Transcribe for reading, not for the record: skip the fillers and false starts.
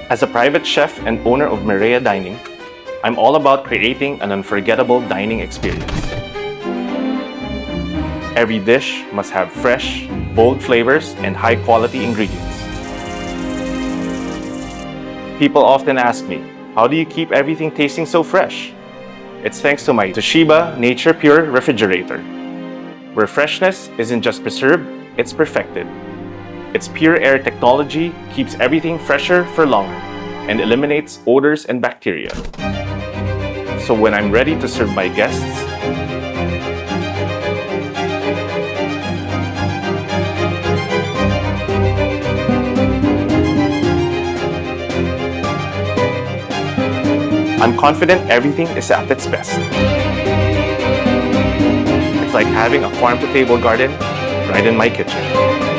As a private chef and owner of Maria Dining, I'm all about creating an unforgettable dining experience. Every dish must have fresh, bold flavors and high-quality ingredients. People often ask me, how do you keep everything tasting so fresh? It's thanks to my Toshiba Nature Pure Refrigerator, where freshness isn't just preserved, it's perfected. Its PureAir technology keeps everything fresher for longer and eliminates odors and bacteria. So when I'm ready to serve my guests, I'm confident everything is at its best. It's like having a farm-to-table garden right in my kitchen.